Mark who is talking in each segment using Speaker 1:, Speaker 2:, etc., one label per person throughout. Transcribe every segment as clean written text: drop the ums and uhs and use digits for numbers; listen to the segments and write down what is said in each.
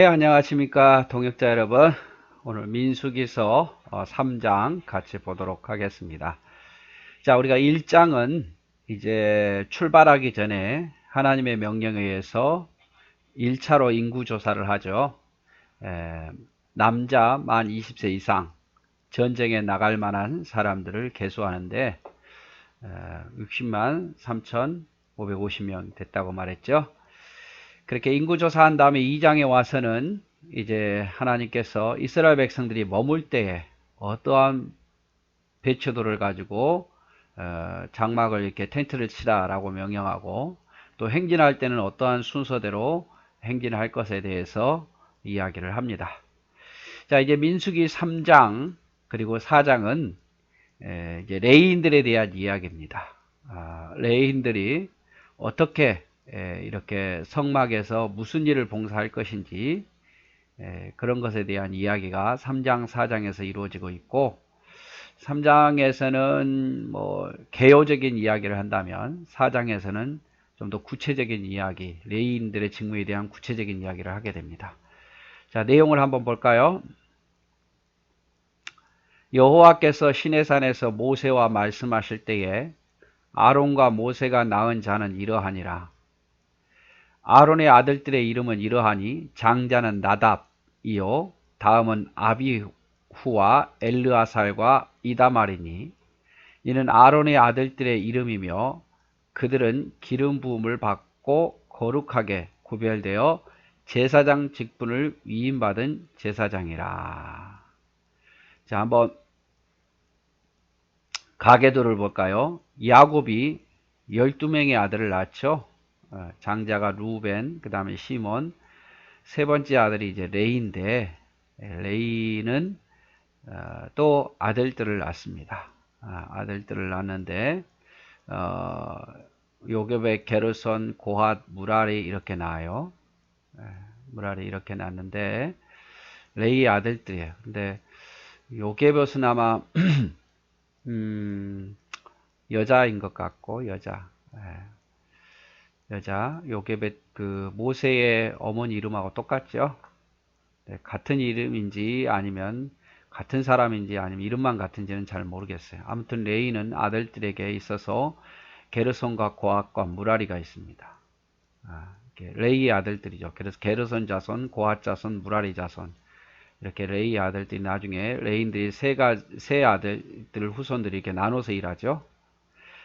Speaker 1: 네, 안녕하십니까 동역자 여러분. 오늘 민수기서 3장 같이 보도록 하겠습니다. 자, 우리가 1장은 이제 출발하기 전에 하나님의 명령에 의해서 1차로 인구조사를 하죠. 남자 만 20세 이상 전쟁에 나갈 만한 사람들을 계수하는데 60만 3,550명 됐다고 말했죠. 그렇게 인구조사한 다음에 2장에 와서는 이제 하나님께서 이스라엘 백성들이 머물 때에 어떠한 배추도를 가지고 장막을 이렇게 텐트를 치라라고 명령하고, 또 행진할 때는 어떠한 순서대로 행진할 것에 대해서 이야기를 합니다. 자, 이제 민수기 3장 그리고 4장은 이제 레위인들에 대한 이야기입니다. 레위인들이 어떻게 이렇게 성막에서 무슨 일을 봉사할 것인지 그런 것에 대한 이야기가 3장, 4장에서 이루어지고 있고, 3장에서는 뭐 개요적인 이야기를 한다면 4장에서는 좀 더 구체적인 이야기, 레위인들의 직무에 대한 구체적인 이야기를 하게 됩니다. 자, 내용을 한번 볼까요? 여호와께서 시내산에서 모세와 말씀하실 때에 아론과 모세가 낳은 자는 이러하니라. 아론의 아들들의 이름은 이러하니 장자는 나답이요 다음은 아비후와 엘르아살과 이다말이니, 이는 아론의 아들들의 이름이며 그들은 기름 부음을 받고 거룩하게 구별되어 제사장 직분을 위임받은 제사장이라. 자, 한번 가계도를 볼까요? 야곱이 12명의 아들을 낳죠. 장자가 루벤, 그 다음에 시몬, 세 번째 아들이 이제 레이인데, 레이는 또 아들들을 낳습니다. 아들들을 낳는데 요셉의 게르손, 고핫, 무라리 이렇게 낳아요. 무라리 이렇게 낳는데 레이의 아들들이에요. 근데 요셉은 아마 여자인 것 같고, 여자. 요셉의 그 모세의 어머니 이름하고 똑같죠? 네, 같은 이름인지 아니면 같은 사람인지 아니면 이름만 같은지는 잘 모르겠어요. 아무튼 레이는 아들들에게 있어서 게르손과 고핫과 무라리가 있습니다. 레이의 아들들이죠. 그래서 게르손 자손, 고핫 자손, 무라리 자손, 이렇게 레이의 아들들이 나중에 레이인들이 세 아들들 후손들이 이렇게 나눠서 일하죠.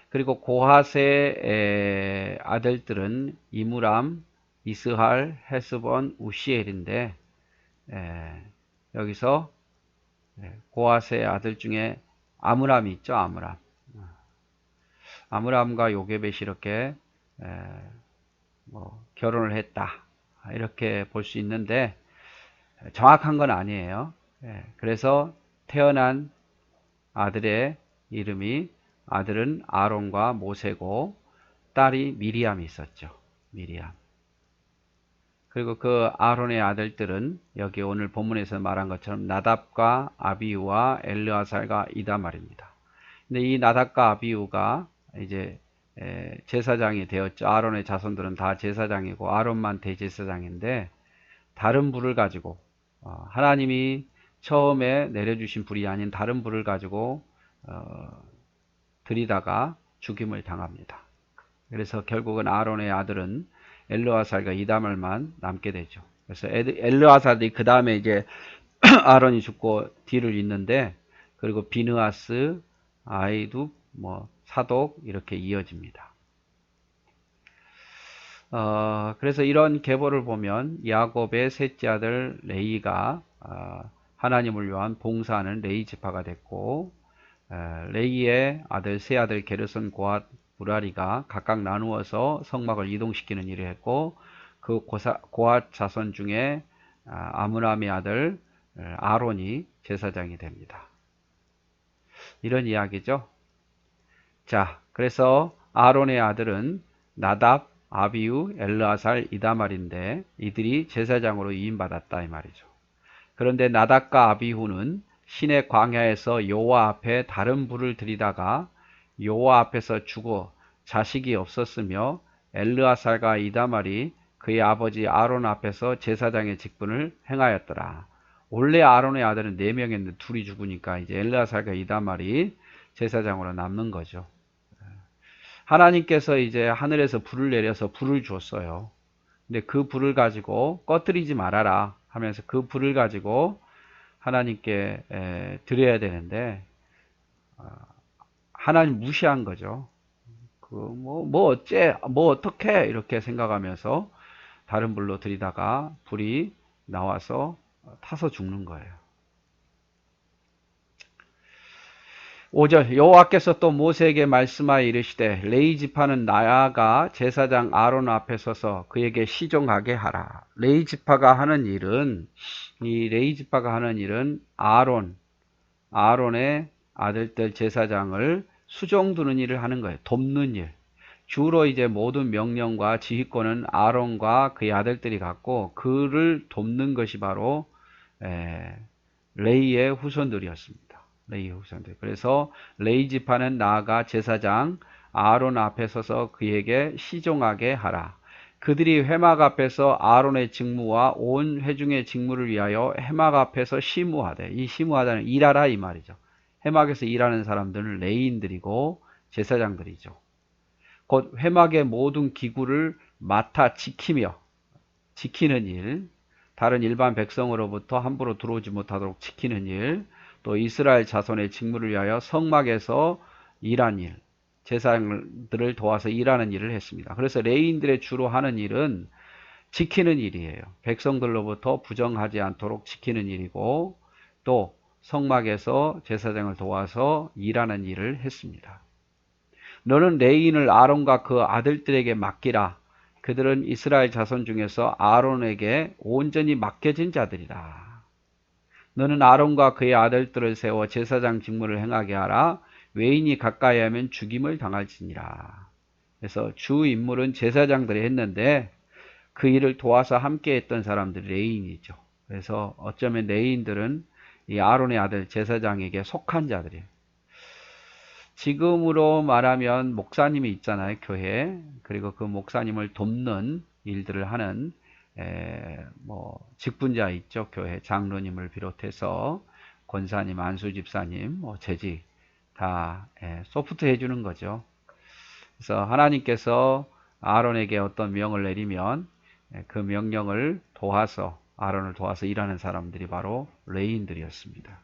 Speaker 1: 그리고 고핫의 아들들은 이므람, 이스할, 헤스본, 우시엘인데, 여기서 고핫의 아들 중에 아므람이 있죠. 아므람과 요게벳이 이렇게 뭐 결혼을 했다, 이렇게 볼 수 있는데 정확한 건 아니에요. 그래서 태어난 아들의 이름이, 아들은 아론과 모세고 딸이 미리암이 있었죠. 미리암. 그리고 그 아론의 아들들은 여기 오늘 본문에서 말한 것처럼 나답과 아비우와 엘르아살과 이다말입니다. 근데 이 나답과 아비우가 이제 제사장이 되었죠. 아론의 자손들은 다 제사장이고 아론만 대제사장인데, 다른 불을 가지고 하나님이 처음에 내려주신 불이 아닌 다른 불을 가지고 들이다가 죽임을 당합니다. 그래서 결국은 아론의 아들은 엘르아살과 이다말만 남게 되죠. 그래서 엘르아살이 그 다음에 이제 아론이 죽고 뒤를 잇는데, 그리고 비느하스, 아이둡, 뭐 사독 이렇게 이어집니다. 그래서 이런 계보를 보면 야곱의 셋째 아들 레이가 하나님을 위한 봉사하는 레이 지파가 됐고, 레이의 아들 세 아들 게르손, 고핫, 무라리가 각각 나누어서 성막을 이동시키는 일을 했고, 그 고핫 자손 중에 아므람의 아들 아론이 제사장이 됩니다. 이런 이야기죠. 자, 그래서 아론의 아들은 나답, 아비우, 엘르아살, 이다말인데 이들이 제사장으로 위임받았다 이 말이죠. 그런데 나답과 아비후는 시내 광야에서 여호와 앞에 다른 불을 들이다가 여호와 앞에서 죽어 자식이 없었으며, 엘르아살과 이다말이 그의 아버지 아론 앞에서 제사장의 직분을 행하였더라. 원래 아론의 아들은 4명이었는데 둘이 죽으니까 이제 엘르아살과 이다말이 제사장으로 남는 거죠. 하나님께서 이제 하늘에서 불을 내려서 불을 줬어요. 근데 그 불을 가지고 꺼뜨리지 말아라 하면서 그 불을 가지고 하나님께 드려야 되는데 하나님 무시한 거죠. 뭐 어떻게 이렇게 생각하면서 다른 불로 들이다가 불이 나와서 타서 죽는 거예요. 5절 여호와께서 또 모세에게 말씀하여 이르시되 레위 지파는 나아가 제사장 아론 앞에 서서 그에게 시종하게 하라. 레위 지파가 하는 일은 아론의 아들들 제사장을 수종두는 일을 하는 거예요. 돕는 일. 주로 이제 모든 명령과 지휘권은 아론과 그의 아들들이 갖고 그를 돕는 것이 바로 레이의 후손들이었습니다. 레이의 후손들. 그래서 레이 지파는 나아가 제사장 아론 앞에 서서 그에게 시종하게 하라. 그들이 회막 앞에서 아론의 직무와 온 회중의 직무를 위하여 회막 앞에서 시무하되, 이 시무하다는 일하라 이 말이죠. 회막에서 일하는 사람들은 레이인들이고 제사장들이죠. 곧 회막의 모든 기구를 맡아 지키는 일, 다른 일반 백성으로부터 함부로 들어오지 못하도록 지키는 일, 또 이스라엘 자손의 직무를 위하여 성막에서 일한 일, 제사장들을 도와서 일하는 일을 했습니다. 그래서 레위인들의 주로 하는 일은 지키는 일이에요. 백성들로부터 부정하지 않도록 지키는 일이고 또 성막에서 제사장을 도와서 일하는 일을 했습니다. 너는 레위인을 아론과 그 아들들에게 맡기라. 그들은 이스라엘 자손 중에서 아론에게 온전히 맡겨진 자들이라. 너는 아론과 그의 아들들을 세워 제사장 직무를 행하게 하라. 외인이 가까이 하면 죽임을 당할지니라. 그래서 주 임무는 제사장들이 했는데 그 일을 도와서 함께 했던 사람들이 레위인이죠. 그래서 어쩌면 레위인들은 이 아론의 아들 제사장에게 속한 자들이에요. 지금으로 말하면 목사님이 있잖아요, 교회에. 그리고 그 목사님을 돕는 일들을 하는 직분자 있죠, 교회 장로님을 비롯해서 권사님, 안수집사님, 재직 다 소프트 해주는 거죠. 그래서 하나님께서 아론에게 어떤 명을 내리면 그 명령을 도와서 아론을 도와서 일하는 사람들이 바로 레위인들이었습니다.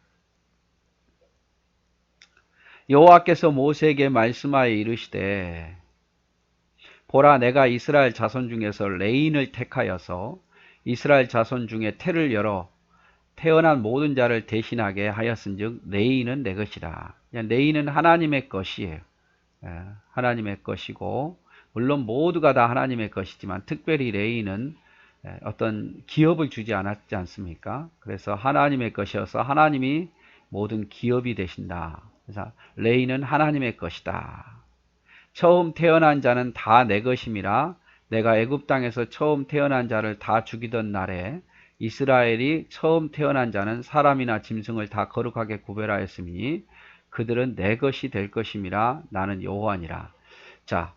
Speaker 1: 여호와께서 모세에게 말씀하여 이르시되 보라 내가 이스라엘 자손 중에서 레위인을 택하여서 이스라엘 자손 중에 태를 열어 태어난 모든 자를 대신하게 하였은즉 레위인은 내 것이라. 레위인은 하나님의 것이에요. 하나님의 것이고 물론 모두가 다 하나님의 것이지만 특별히 레위인은 어떤 기업을 주지 않았지 않습니까? 그래서 하나님의 것이어서 하나님이 모든 기업이 되신다. 그래서 레위인은 하나님의 것이다. 처음 태어난 자는 다 내 것임이라. 내가 애굽 땅에서 처음 태어난 자를 다 죽이던 날에 이스라엘이 처음 태어난 자는 사람이나 짐승을 다 거룩하게 구별하였으니 그들은 내 것이 될 것임이라. 나는 여호와니라. 자,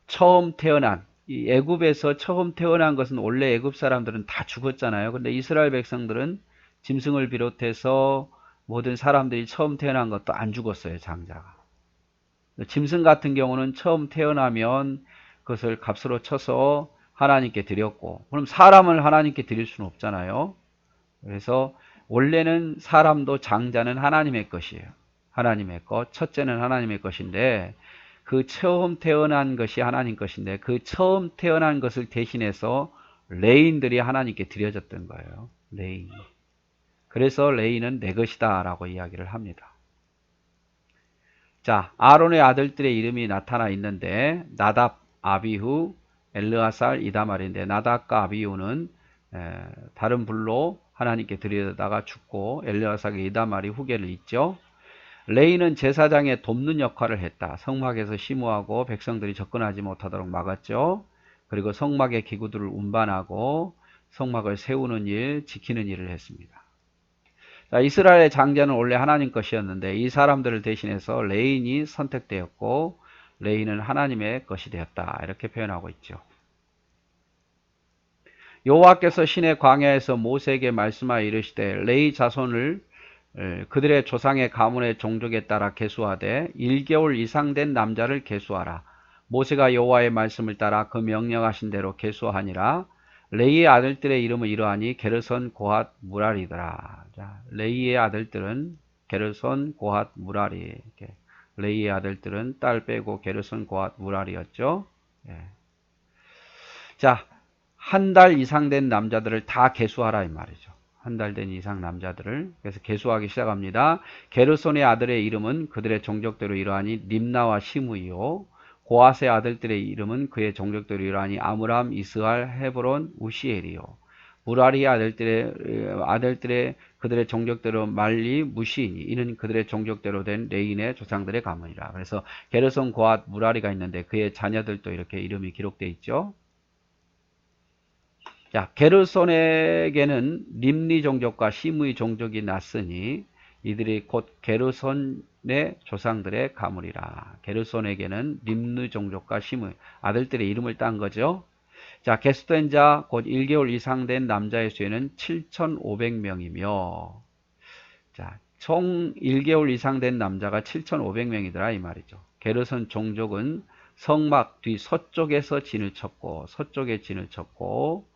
Speaker 1: 처음 태어난 이 애굽에서 처음 태어난 것은 원래 애굽 사람들은 다 죽었잖아요. 근데 이스라엘 백성들은 짐승을 비롯해서 모든 사람들이 처음 태어난 것도 안 죽었어요, 장자가. 짐승 같은 경우는 처음 태어나면 그것을 값으로 쳐서 하나님께 드렸고, 그럼 사람을 하나님께 드릴 수는 없잖아요. 그래서 원래는 사람도 장자는 하나님의 것이에요. 하나님의 것, 첫째는 하나님의 것인데 그 처음 태어난 것이 하나님 것인데 그 처음 태어난 것을 대신해서 레위인들이 하나님께 드려졌던 거예요. 레위인. 그래서 레위인은 내 것이다 라고 이야기를 합니다. 자, 아론의 아들들의 이름이 나타나 있는데 나답, 아비후, 엘르아살, 이다말인데 나답과 아비후는 다른 불로 하나님께 드리다가 죽고 엘르아살과 이다말이 후계를 잇죠. 레위는 제사장의 돕는 역할을 했다. 성막에서 심우하고 백성들이 접근하지 못하도록 막았죠. 그리고 성막의 기구들을 운반하고 성막을 세우는 일, 지키는 일을 했습니다. 자, 이스라엘의 장자는 원래 하나님 것이었는데 이 사람들을 대신해서 레위인이 선택되었고 레위인은 하나님의 것이 되었다. 이렇게 표현하고 있죠. 여호와께서 신의 광야에서 모세에게 말씀하여 이르시되 레위 자손을 그들의 조상의 가문의 종족에 따라 계수하되 1개월 이상 된 남자를 계수하라. 모세가 여호와의 말씀을 따라 그 명령하신 대로 계수하니라. 레이의 아들들의 이름은 이러하니 게르손, 고핫, 무라리더라. 자, 레이의 아들들은 게르손, 고핫, 무라리. 이렇게. 레이의 아들들은 딸 빼고 게르손, 고핫, 무라리였죠. 예. 자, 한 달 이상 된 남자들을 다 계수하라 이 말이죠. 한 달 된 이상 남자들을. 그래서 계수하기 시작합니다. 게르손의 아들의 이름은 그들의 종족대로 이러하니 림나와 시므이요. 고핫의 아들들의 이름은 그의 종족대로 이러하니 아므람, 이스할, 헤브론, 우시엘이요. 무라리의 아들들의 그들의 종족대로 말리, 무시이니 이는 그들의 종족대로 된 레인의 조상들의 가문이라. 그래서 게르손, 고핫, 무라리가 있는데 그의 자녀들도 이렇게 이름이 기록되어 있죠. 자, 게르손에게는 림니 종족과 시므이 종족이 났으니 이들이 곧 게르손의 조상들의 가문이라. 게르손에게는 림니 종족과 시므이 아들들의 이름을 딴 거죠. 자, 계수된 자 곧 1개월 이상 된 남자의 수에는 7,500명이며 자, 총 1개월 이상 된 남자가 7,500명이더라 이 말이죠. 게르손 종족은 성막 뒤 서쪽에서 진을 쳤고 서쪽에 진을 쳤고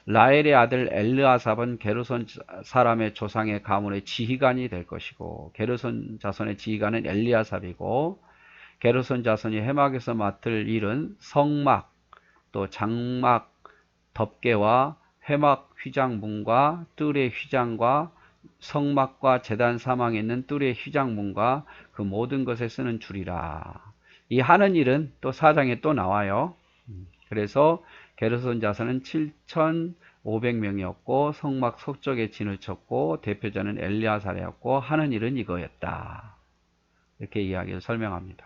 Speaker 1: 라헬의 아들 엘르아삽은 게르손 사람의 조상의 가문의 지휘관이 될 것이고 게르손 자손의 지휘관은 엘리아삽이고 게르손 자손이 해막에서 맡을 일은 성막 또 장막 덮개와 회막 휘장문과 뜰의 휘장과 성막과 제단 사망에 있는 뜰의 휘장문과 그 모든 것에 쓰는 줄이라. 이 하는 일은 또 4장에 또 나와요. 그래서 게르손 자손은 7,500명이었고 성막 서쪽에 진을 쳤고 대표자는 엘리아살이었고 하는 일은 이거였다. 이렇게 이야기를 설명합니다.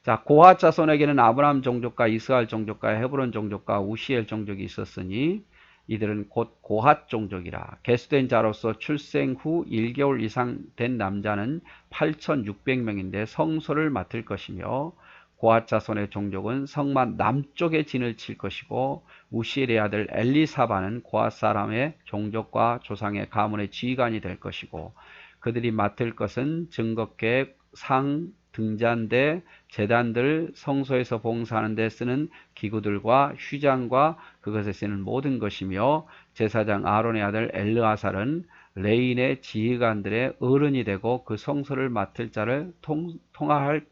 Speaker 1: 자, 고핫 자손에게는 아브람 종족과 이스라엘 종족과 헤브론 종족과 우시엘 종족이 있었으니 이들은 곧 고핫 종족이라. 계수된 자로서 출생 후 1개월 이상 된 남자는 8,600명인데 성소를 맡을 것이며 고핫 자손의 종족은 성막 남쪽에 진을 칠 것이고 우시엘의 아들 엘리사바는 고핫 사람의 종족과 조상의 가문의 지휘관이 될 것이고 그들이 맡을 것은 증거계, 상, 등잔대, 제단들, 성소에서 봉사하는 데 쓰는 기구들과 휘장과 그것에 쓰는 모든 것이며 제사장 아론의 아들 엘르아살은 레인의 지휘관들의 어른이 되고 그 성소를 맡을 자를 통솔할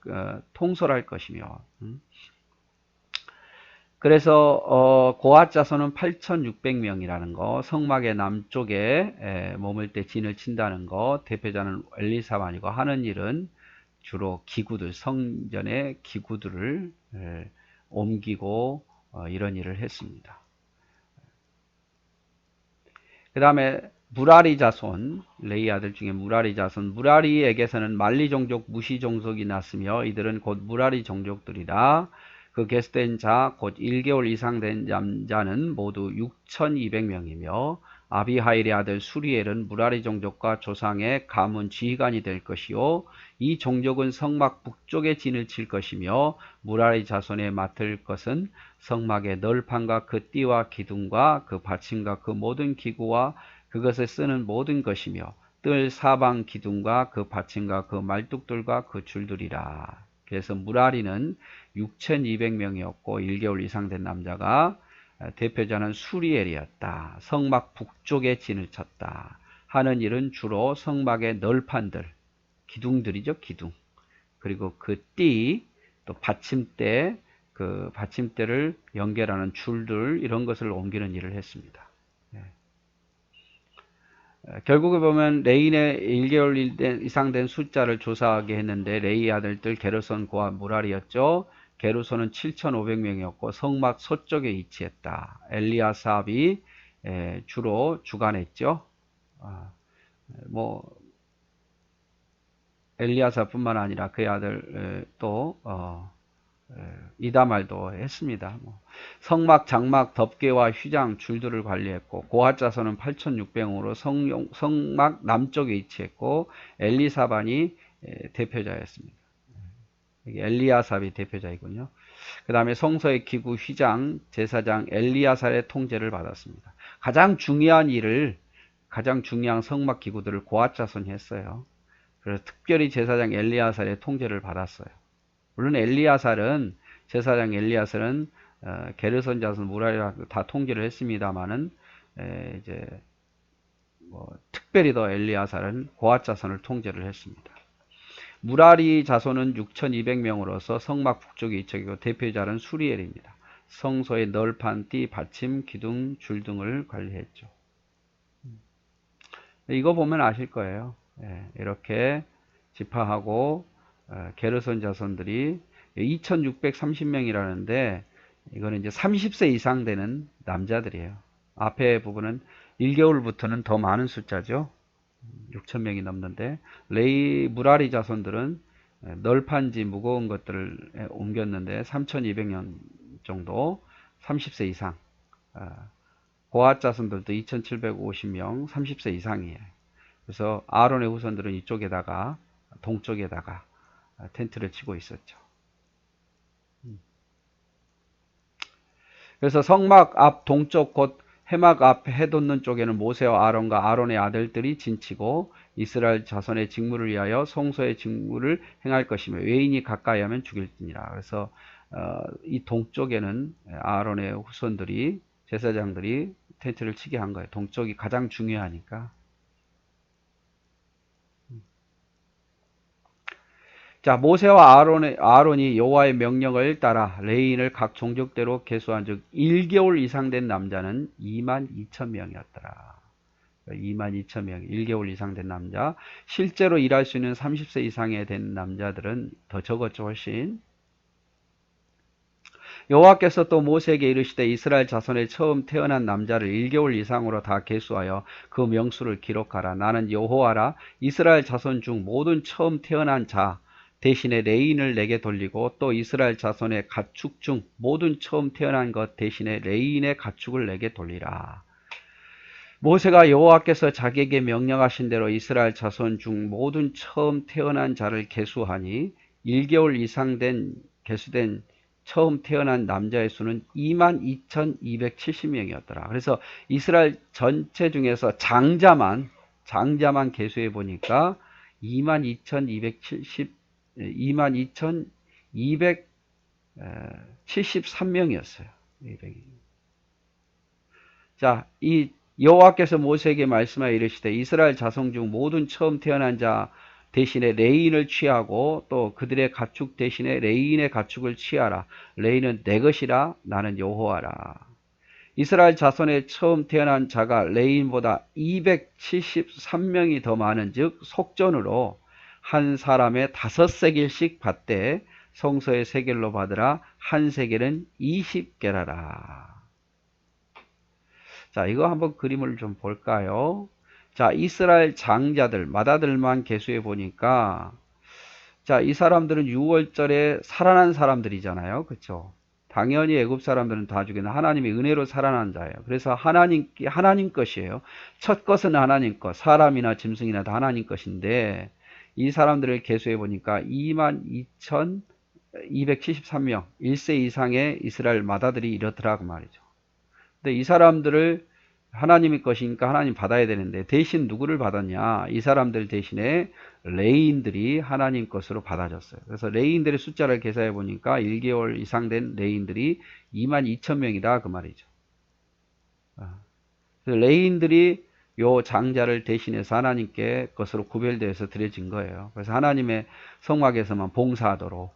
Speaker 1: 것이며 그래서 고핫 자손은 8,600명이라는 거, 성막의 남쪽에 머물 때 진을 친다는 거, 대표자는 엘리사반이고 하는 일은 주로 기구들, 성전의 기구들을 옮기고 이런 일을 했습니다. 그 다음에 무라리 자손, 레이 아들 중에 무라리 자손, 무라리에게서는 말리 종족, 무시 종족이 났으며 이들은 곧 무라리 종족들이다. 그 계수된 자, 곧 1개월 이상 된 남자는 모두 6,200명이며 아비하일의 아들 수리엘은 무라리 종족과 조상의 가문 지휘관이 될 것이요 이 종족은 성막 북쪽에 진을 칠 것이며 무라리 자손에 맡을 것은 성막의 널판과 그 띠와 기둥과 그 받침과 그 모든 기구와 그것을 쓰는 모든 것이며 뜰 사방 기둥과 그 받침과 그 말뚝들과 그 줄들이라. 그래서 무라리는 6,200명이었고 1개월 이상 된 남자가 대표자는 수리엘이었다. 성막 북쪽에 진을 쳤다. 하는 일은 주로 성막의 널판들, 기둥들이죠, 기둥. 그리고 그 띠, 또 받침대, 그 받침대를 연결하는 줄들 이런 것을 옮기는 일을 했습니다. 결국에 보면 레인의 1개월 이상 된 숫자를 조사하게 했는데 레이 아들들 게르손, 고핫, 무라리였죠. 게르손은 7,500명이었고 성막 서쪽에 위치했다. 엘리아삽이 주로 주관했죠. 엘리아삽뿐만 아니라 그의 아들 또 이다말도 했습니다. 성막, 장막, 덮개와 휘장, 줄들을 관리했고 고핫 자손은 8,600명으로 성막 남쪽에 위치했고 엘리사반이 대표자였습니다. 엘리아삽이 대표자이군요. 그 다음에 성소의 기구 휘장, 제사장 엘리야살의 통제를 받았습니다. 가장 중요한 일을, 가장 중요한 성막 기구들을 고앗 자손이 했어요. 그래서 특별히 제사장 엘리야살의 통제를 받았어요. 물론 제사장 엘리야살은 게르손 자손 무라리라 다 통제를 했습니다만은 이제 특별히 더 엘리야살은 고앗 자손을 통제를 했습니다. 무라리 자손은 6,200명으로서 성막 북쪽에 위치하고 대표자는 수리엘입니다. 성소의 널판, 띠, 받침, 기둥, 줄 등을 관리했죠. 이거 보면 아실 거예요. 이렇게 지파하고 게르손 자손들이 2,630명이라는데 이거는 이제 30세 이상 되는 남자들이에요. 앞에 부분은 1개월부터는 더 많은 숫자죠. 6,000명이 넘는데 무라리 자손들은 널판지 무거운 것들을 옮겼는데 3,200명 정도 30세 이상. 고앗 자손들도 2,750명 30세 이상이에요. 그래서 아론의 후손들은 이쪽에다가 동쪽에다가 텐트를 치고 있었죠. 그래서 성막 앞 동쪽 곧 해막 앞 해돋는 쪽에는 모세와 아론과 아론의 아들들이 진치고 이스라엘 자손의 직무를 위하여 성소의 직무를 행할 것이며 외인이 가까이 하면 죽일지니라. 그래서 이 동쪽에는 아론의 후손들이 제사장들이 텐트를 치게 한 거예요. 동쪽이 가장 중요하니까. 자, 모세와 아론이 여호와의 명령을 따라 레위인을 각 종족대로 계수한 즉 1개월 이상 된 남자는 22,000명이었더라. 22,000명, 1개월 이상 된 남자. 실제로 일할 수 있는 30세 이상에 된 남자들은 더 적었죠, 훨씬. 여호와께서 또 모세에게 이르시되 이스라엘 자손의 처음 태어난 남자를 1개월 이상으로 다 계수하여 그 명수를 기록하라. 나는 여호와라. 이스라엘 자손 중 모든 처음 태어난 자 대신에 레인을 내게 돌리고 또 이스라엘 자손의 가축 중 모든 처음 태어난 것 대신에 레인의 가축을 내게 돌리라. 모세가 여호와께서 자기에게 명령하신 대로 이스라엘 자손 중 모든 처음 태어난 자를 계수하니 1개월 이상 된 계수된 처음 태어난 남자의 수는 22,270명이었더라. 그래서 이스라엘 전체 중에서 장자만 계수해 보니까 22,273명이었어요. 자, 이 여호와께서 모세에게 말씀하여 이르시되 이스라엘 자손 중 모든 처음 태어난 자 대신에 레인을 취하고 또 그들의 가축 대신에 레인의 가축을 취하라. 레인은 내 것이라. 나는 여호와라. 이스라엘 자손의 처음 태어난 자가 레인보다 273명이 더 많은 즉 속전으로 한 사람의 5세겔씩 받되 성소의 세겔로 받으라. 한 세겔은 20게라라. 자, 이거 한번 그림을 좀 볼까요? 자, 이스라엘 장자들, 마다들만 계수해 보니까, 자, 이 사람들은 6월절에 살아난 사람들이잖아요. 그쵸? 당연히 애굽 사람들은 다 죽이는 하나님의 은혜로 살아난 자예요. 그래서 하나님 것이에요. 첫 것은 하나님 것, 사람이나 짐승이나 다 하나님 것인데, 이 사람들을 계수해 보니까 22,273명, 1세 이상의 이스라엘 마다들이 이렇더라고 말이죠. 근데 이 사람들을 하나님의 것이니까 하나님 받아야 되는데 대신 누구를 받았냐? 이 사람들 대신에 레인들이 하나님 것으로 받아졌어요. 그래서 레인들의 숫자를 계산해 보니까 1개월 이상 된 레인들이 22,000명이다 그 말이죠. 그래서 레인들이 요 장자를 대신해서 하나님께 것으로 구별되어서 드려진 거예요. 그래서 하나님의 성막에서만 봉사하도록.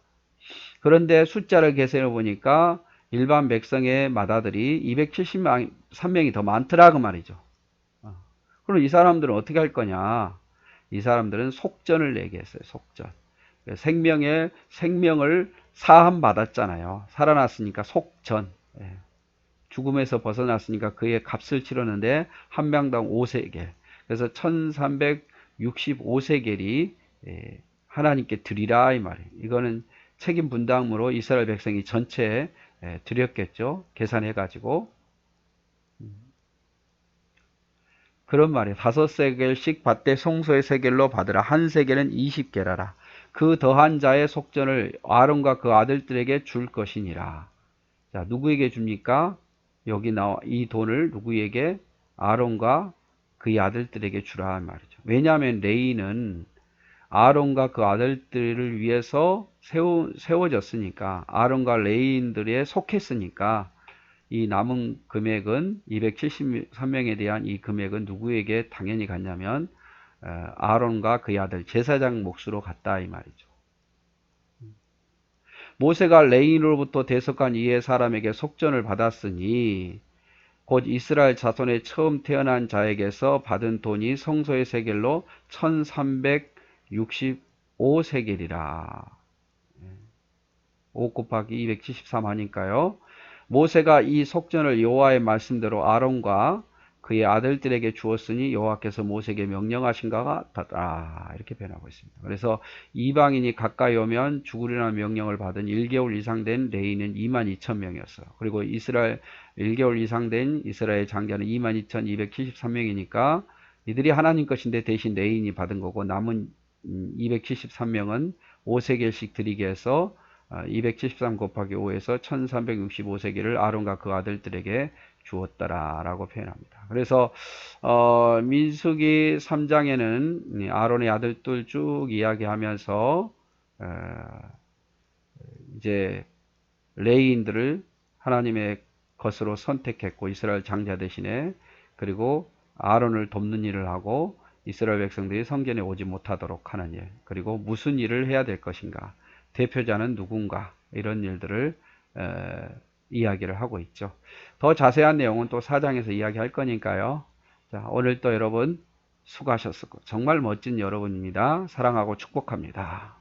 Speaker 1: 그런데 숫자를 계산해 보니까 일반 백성의 마다들이 273명이 더 많더라 그 말이죠. 그럼 이 사람들은 어떻게 할 거냐? 이 사람들은 속전을 내게 했어요. 속전. 생명을 사함 받았잖아요. 살아났으니까 속전. 죽음에서 벗어났으니까 그의 값을 치르는데 한 명당 5세겔. 그래서 1365세겔이 하나님께 드리라 이 말이에요. 이거는 책임 분담으로 이스라엘 백성이 전체에 드렸겠죠. 계산해 가지고. 그런 말이에요. 5세겔씩 받되 성소의 세겔로 받으라. 한 세겔은 20게라라. 그 더한 자의 속전을 아론과 그 아들들에게 줄 것이니라. 자, 누구에게 줍니까? 여기 나와 이 돈을 누구에게? 아론과 그의 아들들에게 주라 말이죠. 왜냐하면 레이는 아론과 그 아들들을 위해서 세워졌으니까, 아론과 레이인들에 속했으니까 이 남은 금액은 273명에 대한 이 금액은 누구에게 당연히 갔냐면 아론과 그의 아들 제사장 몫으로 갔다 이 말이죠. 모세가 레인으로부터 대속한 이의 사람에게 속전을 받았으니 곧 이스라엘 자손의 처음 태어난 자에게서 받은 돈이 성소의 세겔로 1365세겔이라. 5 곱하기 273 하니까요. 모세가 이 속전을 여호와의 말씀대로 아론과 그의 아들들에게 주었으니 여호와께서 모세에게 명령하신 것 같았다. 이렇게 변하고 있습니다. 그래서 이방인이 가까이 오면 죽으리라는 명령을 받은 1개월 이상 된 레위는 22,000명이었어요. 그리고 이스라엘 1개월 이상 된 이스라엘 장자는 22,273명이니까 이들이 하나님 것인데 대신 레위인이 받은 거고, 남은 273명은 5세겔씩 드리게 해서 273 곱하기 5에서 1365세겔을 아론과 그 아들들에게 주었더라 라고 표현합니다. 그래서 민수기 3장에는 아론의 아들들 쭉 이야기하면서 이제 레위인들을 하나님의 것으로 선택했고 이스라엘 장자 대신에, 그리고 아론을 돕는 일을 하고 이스라엘 백성들이 성전에 오지 못하도록 하는 일, 그리고 무슨 일을 해야 될 것인가, 대표자는 누군가, 이런 일들을 이야기를 하고 있죠. 더 자세한 내용은 또 4장에서 이야기할 거니까요. 자, 오늘 또 여러분 수고하셨고 정말 멋진 여러분입니다. 사랑하고 축복합니다.